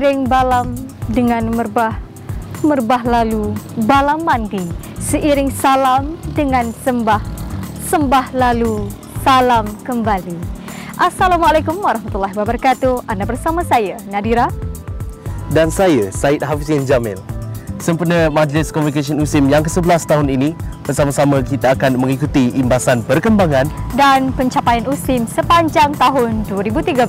Seiring balam dengan merbah, merbah lalu balam mandi. Seiring salam dengan sembah, sembah lalu salam kembali. Assalamualaikum warahmatullahi wabarakatuh. Anda bersama saya, Nadira. Dan saya, Syed Hafizin Jamil. Sempena Majlis Convocation USIM yang ke-11 tahun ini, bersama-sama kita akan mengikuti imbasan perkembangan dan pencapaian USIM sepanjang tahun 2013.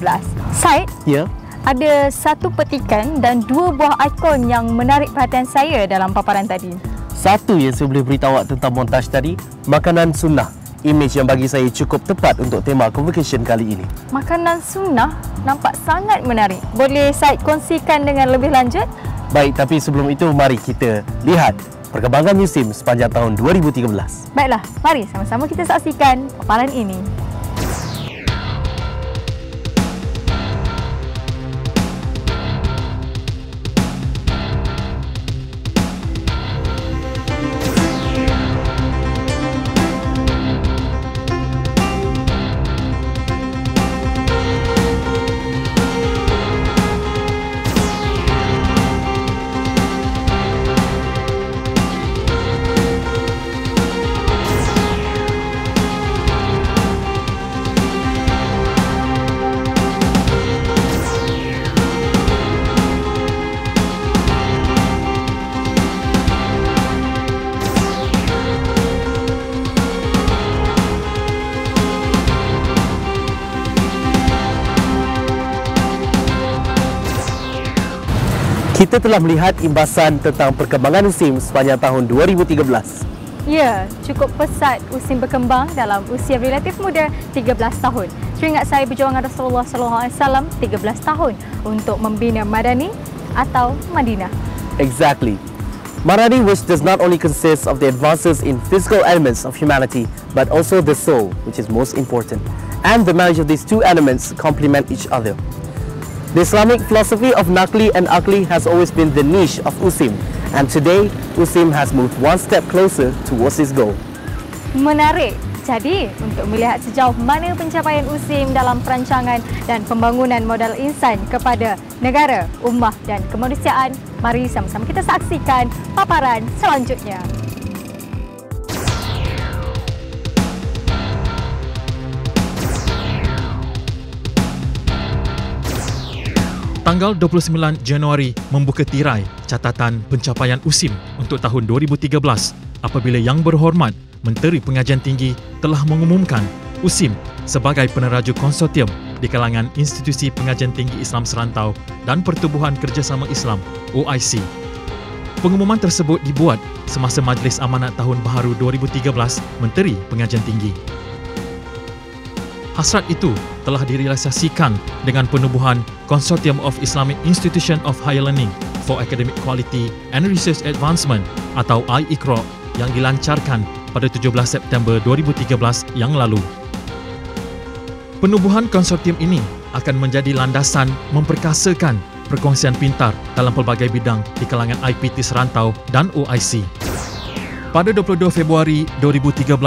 Syed, ya, ada satu petikan dan dua buah ikon yang menarik perhatian saya dalam paparan tadi. Satu yang saya boleh beritahu awak tentang montaj tadi, makanan sunnah. Imej yang bagi saya cukup tepat untuk tema convocation kali ini. Makanan sunnah nampak sangat menarik. Boleh Syed kongsikan dengan lebih lanjut? Baik, tapi sebelum itu mari kita lihat perkembangan USIM sepanjang tahun 2013. Baiklah, mari sama-sama kita saksikan paparan ini. Kita telah melihat imbasan tentang perkembangan USIM sepanjang tahun 2013. Ya, cukup pesat USIM berkembang dalam usia relatif muda 13 tahun. Teringat saya perjuangan Rasulullah SAW 13 tahun untuk membina Madani atau Madinah. Exactly. Madani, which does not only consist of the advances in physical elements of humanity, but also the soul, which is most important. And the marriage of these two elements complement each other. The Islamic philosophy of Naqli and Aqli has always been the niche of USIM, and today USIM has moved one step closer towards its goal. Menarik. Jadi, untuk melihat sejauh mana pencapaian USIM dalam perancangan dan pembangunan modal insan kepada negara, ummah dan kemanusiaan, mari sama-sama kita saksikan paparan selanjutnya. Tanggal 29 Januari membuka tirai catatan pencapaian USIM untuk tahun 2013 apabila Yang Berhormat Menteri Pengajian Tinggi telah mengumumkan USIM sebagai peneraju konsortium di kalangan Institusi Pengajian Tinggi Islam Serantau dan Pertubuhan Kerjasama Islam OIC. Pengumuman tersebut dibuat semasa Majlis Amanat Tahun Baharu 2013 Menteri Pengajian Tinggi. Hasrat itu telah direalisasikan dengan penubuhan Consortium of Islamic Institution of Higher Learning for Academic Quality and Research Advancement atau IIQRA yang dilancarkan pada 17 September 2013 yang lalu. Penubuhan konsortium ini akan menjadi landasan memperkasakan perkongsian pintar dalam pelbagai bidang di kalangan IPT Serantau dan OIC. Pada 22 Februari 2013,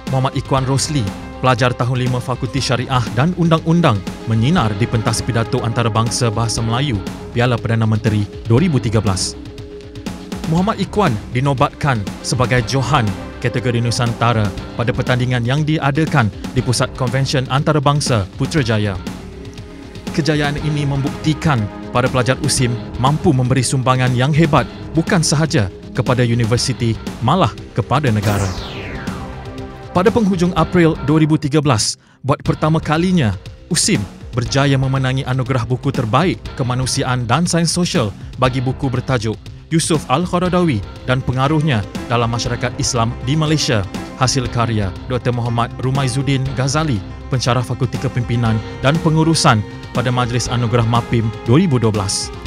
Muhammad Ikhwan Rosli, pelajar tahun 5 Fakulti Syariah dan Undang-Undang, menyinar di pentas pidato antarabangsa Bahasa Melayu Piala Perdana Menteri 2013. Muhammad Ikhwan dinobatkan sebagai Johan kategori Nusantara pada pertandingan yang diadakan di Pusat Konvensyen Antarabangsa Putrajaya. Kejayaan ini membuktikan para pelajar USIM mampu memberi sumbangan yang hebat bukan sahaja kepada universiti, malah kepada negara. Pada penghujung April 2013, buat pertama kalinya, USIM berjaya memenangi anugerah buku terbaik kemanusiaan dan sains sosial bagi buku bertajuk Yusuf Al-Qaradawi dan pengaruhnya dalam masyarakat Islam di Malaysia, hasil karya Dr. Muhammad Rumaizuddin Ghazali, pensyarah Fakulti Kepimpinan dan Pengurusan pada Majlis Anugerah MAPIM 2012.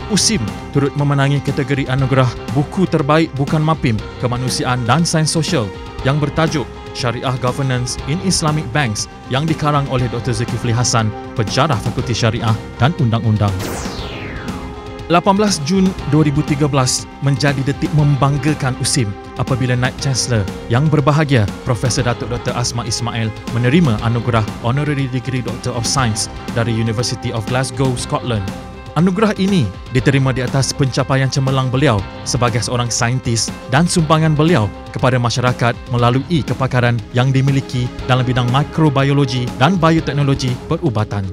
USIM turut memenangi kategori anugerah buku terbaik bukan MAPIM kemanusiaan dan sains sosial yang bertajuk Syariah Governance in Islamic Banks yang dikarang oleh Dr. Zulkifli Hasan, pensyarah Fakulti Syariah dan Undang-Undang. 18 Jun 2013 menjadi detik membanggakan USIM apabila Naib Chancellor yang berbahagia Profesor Datuk Dr. Asma Ismail menerima anugerah Honorary Degree Doctor of Science dari University of Glasgow, Scotland. Anugerah ini diterima di atas pencapaian cemerlang beliau sebagai seorang saintis dan sumbangan beliau kepada masyarakat melalui kepakaran yang dimiliki dalam bidang mikrobiologi dan bioteknologi perubatan.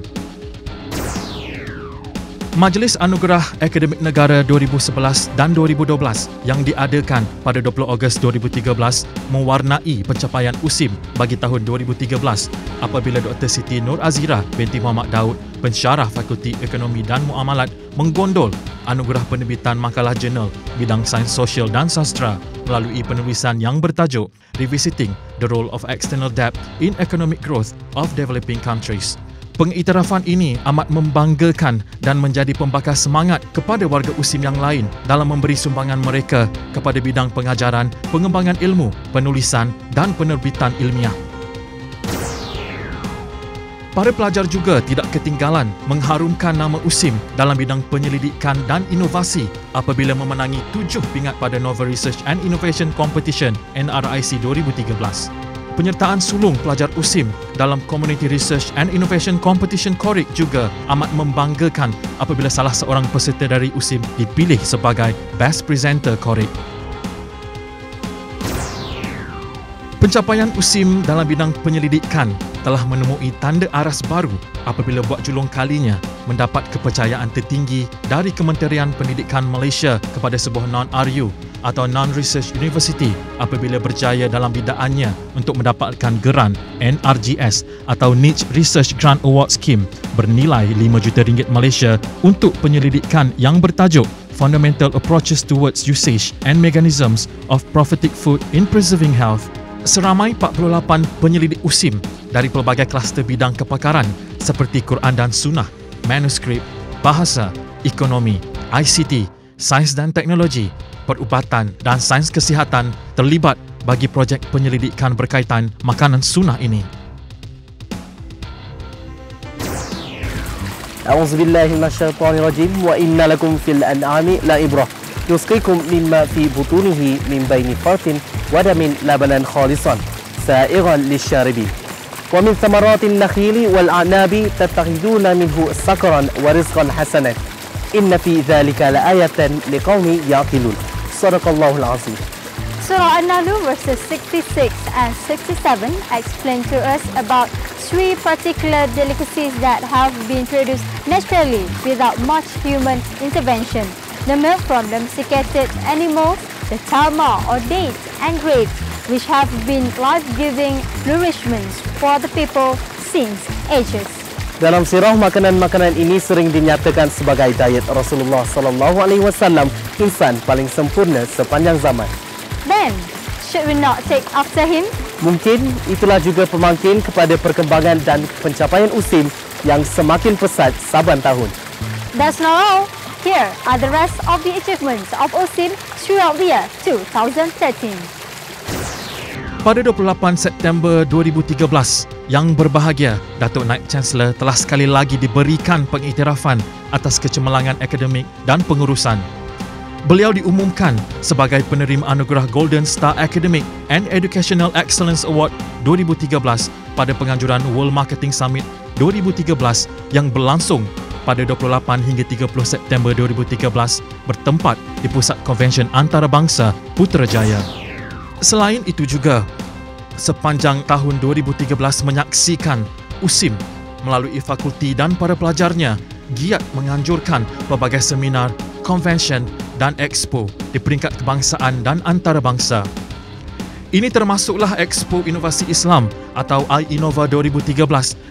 Majlis Anugerah Akademik Negara 2011 dan 2012 yang diadakan pada 20 Ogos 2013 mewarnai pencapaian USIM bagi tahun 2013 apabila Dr. Siti Nur Azira binti Muhammad Daud, pensyarah Fakulti Ekonomi dan Muamalat, menggondol anugerah penerbitan makalah jurnal bidang sains sosial dan sastra melalui penulisan yang bertajuk Revisiting the Role of External Debt in Economic Growth of Developing Countries. Pengiktirafan ini amat membanggakan dan menjadi pembakar semangat kepada warga USIM yang lain dalam memberi sumbangan mereka kepada bidang pengajaran, pengembangan ilmu, penulisan dan penerbitan ilmiah. Para pelajar juga tidak ketinggalan mengharumkan nama USIM dalam bidang penyelidikan dan inovasi apabila memenangi 7 pingat pada Novel Research and Innovation Competition NRIC 2013. Penyertaan sulung pelajar USIM dalam Community Research and Innovation Competition KORIK juga amat membanggakan apabila salah seorang peserta dari USIM dipilih sebagai Best Presenter KORIK. Pencapaian USIM dalam bidang penyelidikan telah menemui tanda aras baru apabila buat julung kalinya mendapat kepercayaan tertinggi dari Kementerian Pendidikan Malaysia kepada sebuah non-RU atau Non-Research University apabila berjaya dalam bidaannya untuk mendapatkan geran NRGS atau Niche Research Grant Award Scheme bernilai RM5 juta Malaysia untuk penyelidikan yang bertajuk Fundamental Approaches Towards Usage and Mechanisms of Prophetic Food in Preserving Health. Seramai 48 penyelidik USIM dari pelbagai kluster bidang kepakaran seperti Quran dan Sunnah, manuskrip, bahasa, ekonomi, ICT, sains dan teknologi, perubatan dan sains kesihatan terlibat bagi projek penyelidikan berkaitan makanan sunnah ini. A'udzubillahi minasyaitonirrajim wa inna lakum fil an'ami la'ibrah yusqikum mimma fi butunihi min baini fartin wa damin labanan khalisan sa'igan lisyaribin wa min thamaratin nakhili wal a'nabi tattakhiduna minhu sakaran wa rizqan hasanan inna fi dhalika la'ayatan liqaumin yaqilun. Sadaqallahul azim. Surah An-Nahl verses 66 and 67 explain to us about 3 particular delicacies that have been produced naturally without much human intervention. The milk from domesticated animals, the tama or dates and grapes, which have been life-giving nourishments for the people since ages. Dalam sirah makanan-makanan ini sering dinyatakan sebagai diet Rasulullah SAW, insan paling sempurna sepanjang zaman. Then, should we not take after him? Mungkin itulah juga pemangkin kepada perkembangan dan pencapaian USIM yang semakin pesat saban tahun. That's not all. Here are the rest of the achievements of USIM throughout the year 2013. Pada 28 September 2013, yang berbahagia, Datuk Naib Chancellor telah sekali lagi diberikan pengiktirafan atas kecemerlangan akademik dan pengurusan. Beliau diumumkan sebagai penerima anugerah Golden Star Academic and Educational Excellence Award 2013 pada penganjuran World Marketing Summit 2013 yang berlangsung pada 28 hingga 30 September 2013 bertempat di Pusat Konvensyen Antarabangsa Putrajaya. Selain itu juga, sepanjang tahun 2013 menyaksikan USIM melalui fakulti dan para pelajarnya giat menganjurkan pelbagai seminar, konvensyen dan expo di peringkat kebangsaan dan antarabangsa. Ini termasuklah Expo Inovasi Islam atau iInnova 2013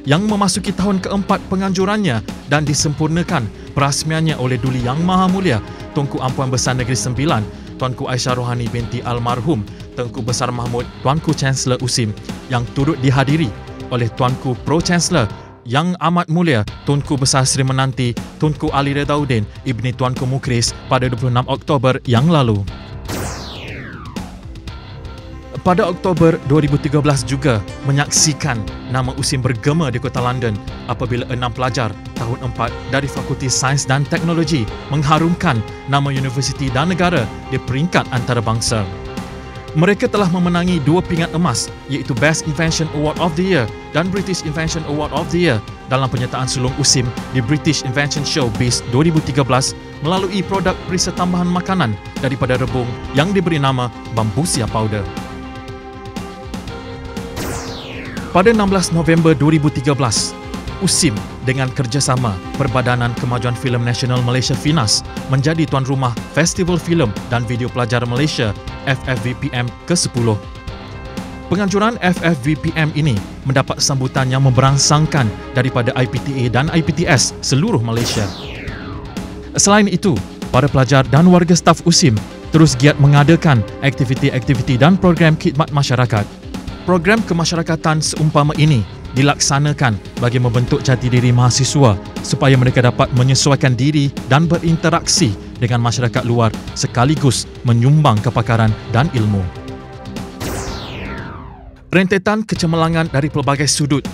yang memasuki tahun keempat penganjurannya dan disempurnakan perasmiannya oleh Duli Yang Maha Mulia Tunku Ampuan Besar Negeri Sembilan Tuanku Aisyah Rohani binti Almarhum Tengku Besar Mahmud Tuanku Chancellor USIM yang turut dihadiri oleh Tuanku Pro-Chancellor Yang Amat Mulia Tunku Besar Seri Menanti Tunku Ali Redauddin Ibni Tuanku Mukris pada 26 Oktober yang lalu. Pada Oktober 2013 juga menyaksikan nama USIM bergema di Kota London apabila 6 pelajar tahun 4 dari Fakulti Sains dan Teknologi mengharumkan nama universiti dan negara di peringkat antarabangsa. Mereka telah memenangi 2 pingat emas iaitu Best Invention Award of the Year dan British Invention Award of the Year dalam penyertaan sulung USIM di British Invention Show BIS 2013 melalui produk perisa tambahan makanan daripada rebung yang diberi nama Bambusia Powder. Pada 16 November 2013, USIM dengan kerjasama Perbadanan Kemajuan Filem Nasional Malaysia FINAS menjadi tuan rumah Festival Filem dan Video Pelajar Malaysia FFVPM ke-10. Penganjuran FFVPM ini mendapat sambutan yang memberangsangkan daripada IPTA dan IPTS seluruh Malaysia. Selain itu, para pelajar dan warga staf USIM terus giat mengadakan aktiviti-aktiviti dan program khidmat masyarakat. Program kemasyarakatan seumpama ini dilaksanakan bagi membentuk jati diri mahasiswa supaya mereka dapat menyesuaikan diri dan berinteraksi dengan masyarakat luar sekaligus menyumbang kepakaran dan ilmu. Rentetan kecemerlangan dari pelbagai sudut,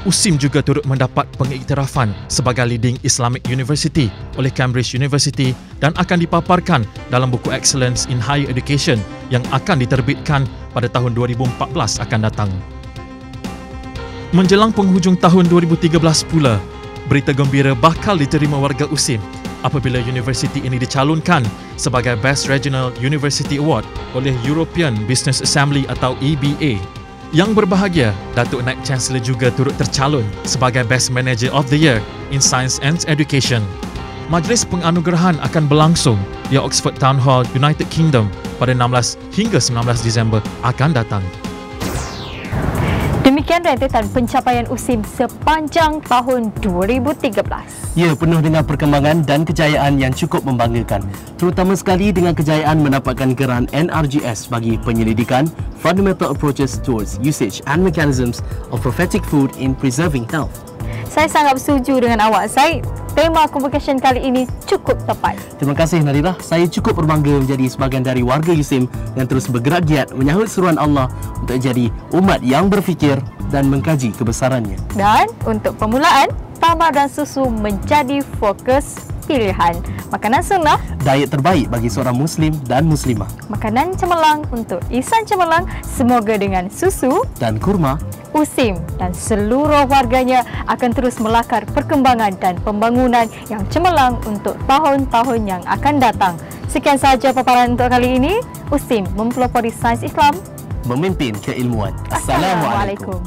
USIM juga turut mendapat pengiktirafan sebagai Leading Islamic University oleh Cambridge University dan akan dipaparkan dalam buku Excellence in Higher Education yang akan diterbitkan pada tahun 2014 akan datang. Menjelang penghujung tahun 2013 pula, berita gembira bakal diterima warga USIM apabila universiti ini dicalonkan sebagai Best Regional University Award oleh European Business Assembly atau EBA. Yang berbahagia, Datuk Naib Chancellor juga turut tercalon sebagai Best Manager of the Year in Science and Education. Majlis penganugerahan akan berlangsung di Oxford Town Hall, United Kingdom pada 16 hingga 19 Disember akan datang. Demikian rentetan pencapaian USIM sepanjang tahun 2013. Ya, penuh dengan perkembangan dan kejayaan yang cukup membanggakan. Terutama sekali dengan kejayaan mendapatkan geran NRGS bagi penyelidikan Fundamental Approaches Towards Usage and Mechanisms of Prophetic Food in Preserving Health. Saya sangat setuju dengan awak, Syed. Tema convocation kali ini cukup tepat. Terima kasih, Nadilah. Saya cukup berbangga menjadi sebahagian dari warga USIM yang terus bergerak giat menyahut seruan Allah untuk jadi umat yang berfikir dan mengkaji kebesarannya. Dan untuk permulaan, tamar dan susu menjadi fokus pilihan. Makanan sunnah, Diet terbaik bagi seorang Muslim dan Muslimah. makanan cemerlang untuk insan cemerlang, semoga dengan susu, Dan kurma. USIM dan seluruh warganya akan terus melakar perkembangan dan pembangunan yang cemerlang untuk tahun-tahun yang akan datang. Sekian sahaja paparan untuk kali ini. USIM mempelopori sains Islam. Memimpin keilmuan. Assalamualaikum.